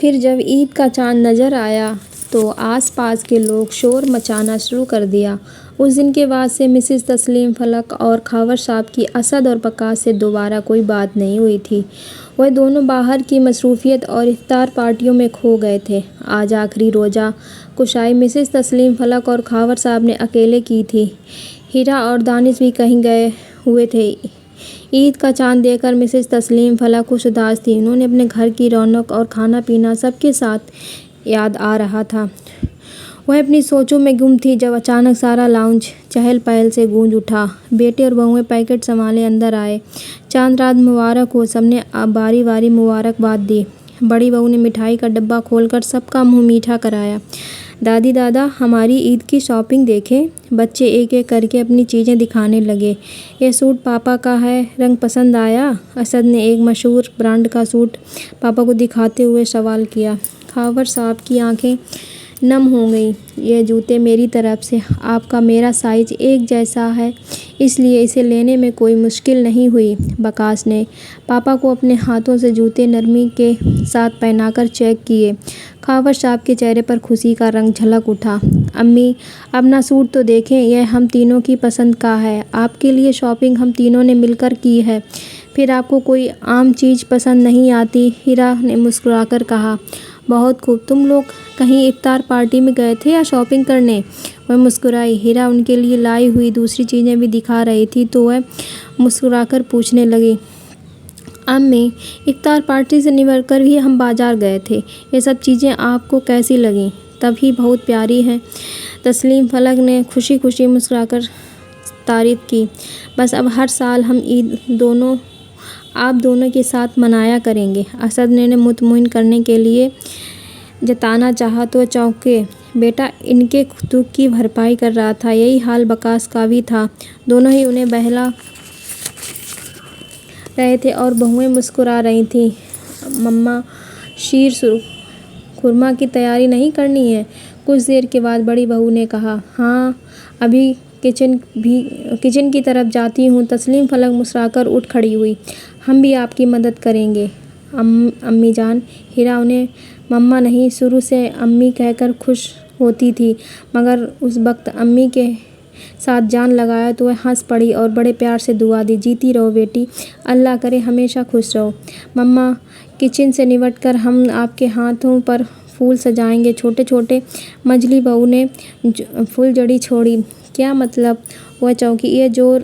پھر جب عید کا چاند نظر آیا تو آس پاس کے لوگ شور مچانا شروع کر دیا۔ اس دن کے بعد سے مسز تسلیم فلک اور خاور صاحب کی اسد اور وقاص سے دوبارہ کوئی بات نہیں ہوئی تھی۔ وہ دونوں باہر کی مصروفیت اور افطار پارٹیوں میں کھو گئے تھے۔ آج آخری روزہ کشائی مسز تسلیم فلک اور خاور صاحب نے اکیلے کی تھی۔ ہیرا اور دانش بھی کہیں گئے ہوئے تھے۔ عید کا چاند دیکھ کر مسز تسلیم فلک کچھ اداس تھی۔ انہیں اپنے گھر کی رونق اور کھانا پینا سب کے ساتھ یاد آ رہا تھا۔ وہ اپنی سوچوں میں گم تھی جب اچانک سارا لاؤنج چہل پہل سے گونج اٹھا۔ بیٹے اور بہوئیں پیکٹ سنبھالے اندر آئے۔ چاند رات مبارک ہو، سب نے باری باری مبارکباد دی۔ بڑی بہو نے مٹھائی کا ڈبہ کھول کر سب کا منہ میٹھا کرایا۔ دادی دادا، ہماری عید کی شاپنگ دیکھیں۔ بچے ایک ایک کر کے اپنی چیزیں دکھانے لگے۔ یہ سوٹ پاپا کا ہے، رنگ پسند آیا؟ اسد نے ایک مشہور برانڈ کا سوٹ پاپا کو دکھاتے ہوئے سوال کیا۔ خاور صاحب کی آنکھیں نم ہو گئیں۔ یہ جوتے میری طرف سے، آپ کا میرا سائز ایک جیسا ہے، اس لیے اسے لینے میں کوئی مشکل نہیں ہوئی۔ وقاص نے پاپا کو اپنے ہاتھوں سے جوتے نرمی کے ساتھ پہنا کر چیک کیے۔ خاور صاحب کے چہرے پر خوشی کا رنگ جھلک اٹھا۔ امی، اپنا سوٹ تو دیکھیں، یہ ہم تینوں کی پسند کا ہے۔ آپ کے لیے شاپنگ ہم تینوں نے مل کر کی ہے۔ پھر آپ کو کوئی عام چیز پسند نہیں آتی؟ ہیرا نے مسکرا کر کہا۔ بہت خوب، تم لوگ کہیں افطار پارٹی میں گئے تھے یا شاپنگ کرنے؟ وہ مسکرائی۔ ہیرا ان کے لیے لائی ہوئی دوسری چیزیں بھی دکھا رہی تھی تو وہ مسکرا کر پوچھنے لگی، امی، افطار پارٹی سے نمٹ کر بھی ہم بازار گئے تھے، یہ سب چیزیں آپ کو کیسی لگیں؟ تبھی بہت پیاری ہیں۔ تسلیم فلک نے خوشی خوشی مسکرا کر تعریف کی۔ بس اب ہر سال ہم عید آپ دونوں کے ساتھ منایا کریں گے۔ اسد نے مطمئن کرنے کے لیے جتانا چاہا تو چونکے۔ بیٹا ان کے دکھ کی بھرپائی کر رہا تھا۔ یہی حال وقاص کا بھی تھا۔ دونوں ہی انہیں بہلا رہے تھے اور بہوئیں مسکرا رہی تھیں۔ مما، شیر خورما کی تیاری نہیں کرنی ہے؟ کچھ دیر کے بعد بڑی بہو نے کہا۔ ہاں، ابھی کچن کی طرف جاتی ہوں۔ تسلیم فلک مسکرا کر اٹھ کھڑی ہوئی۔ ہم بھی آپ کی مدد کریں گے امی جان۔ ہیرا انہیں مما نہیں، شروع سے امی کہہ کر خوش ہوتی تھی، مگر اس وقت امی کے ساتھ جان لگایا تو وہ ہنس پڑی اور بڑے پیار سے دعا دی۔ جیتی رہو بیٹی، اللہ کرے ہمیشہ خوش رہو۔ مما، کچن سے نمٹ کر ہم آپ کے ہاتھوں پر پھول سجائیں گے چھوٹے چھوٹے۔ منجلی بہو نے پھول جڑی چھوڑی۔ کیا مطلب؟ وہ چونکی۔ یہ جو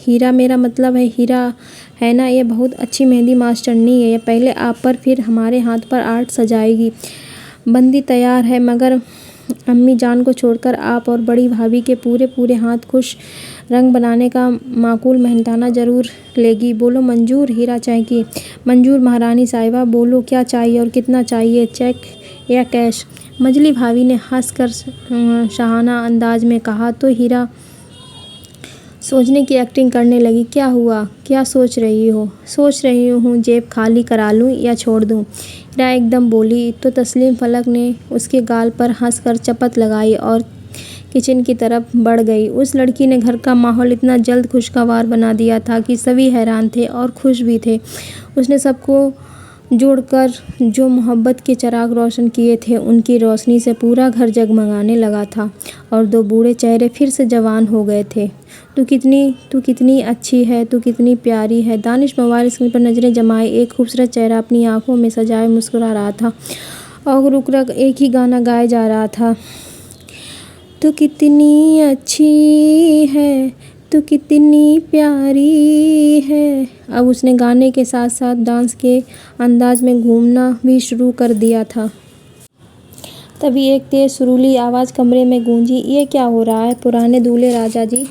ہیرا میرا مطلب ہے ہیرا ہے نا، یہ بہت اچھی مہندی ماسٹرنی ہے۔ یہ پہلے آپ پر پھر ہمارے ہاتھ پر آرٹ سجائے گی۔ بندی تیار ہے، مگر امی جان کو چھوڑ کر آپ اور بڑی بھابھی کے پورے ہاتھ خوش رنگ بنانے کا معقول مہنتانہ ضرور لے گی۔ بولو منظور؟ ہیرا چہکی۔ منظور مہارانی صاحبہ، بولو کیا چاہیے اور کتنا چاہیے، چیک یا کیش؟ منجلی بھابھی نے ہنس کر شاہانہ انداز میں کہا تو ہیرا سوچنے کی ایکٹنگ کرنے لگی۔ کیا ہوا؟ کیا سوچ رہی ہو؟ سوچ رہی ہوں جیب خالی کرا لوں یا چھوڑ دوں؟ ہیرا ایک دم بولی تو تسلیم فلک نے اس کے گال پر ہنس کر چپت لگائی اور کچن کی طرف بڑھ گئی۔ اس لڑکی نے گھر کا ماحول اتنا جلد خوشگوار بنا دیا تھا کہ سبھی حیران تھے اور خوش بھی تھے۔ اس نے سب کو جوڑ کر جو محبت کے چراغ روشن کیے تھے، ان کی روشنی سے پورا گھر جگمگانے لگا تھا اور دو بوڑھے چہرے پھر سے جوان ہو گئے تھے۔ تو کتنی اچھی ہے، تو کتنی پیاری ہے۔ دانش موبائل اسکرین پر نظریں جمائے ایک خوبصورت چہرہ اپنی آنکھوں میں سجائے مسکرا رہا تھا اور رک رک ایک ہی گانا گائے جا رہا تھا۔ تو کتنی اچھی ہے، تو کتنی پیاری ہے۔ اب اس نے گانے کے ساتھ ساتھ ڈانس کے انداز میں گھومنا بھی شروع کر دیا تھا۔ تبھی ایک تیز سریلی آواز کمرے میں گونجی۔ یہ کیا ہو رہا ہے پرانے دولہے راجا جی؟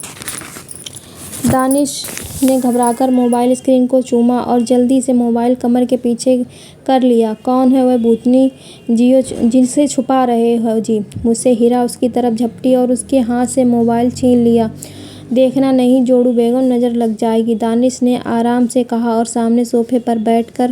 دانش نے گھبرا کر موبائل اسکرین کو چوما اور جلدی سے موبائل کمر کے پیچھے کر لیا۔ کون ہے وہ بھوتنی جسے چھپا رہے ہو جی؟ مجھ سے۔ ہیرا اس کی طرف جھپٹی اور اس کے ہاتھ سے موبائل چھین لیا۔ دیکھنا نہیں جوڑو بیگم، نظر لگ جائے گی، دانش نے آرام سے کہا اور سامنے صوفے پر بیٹھ کر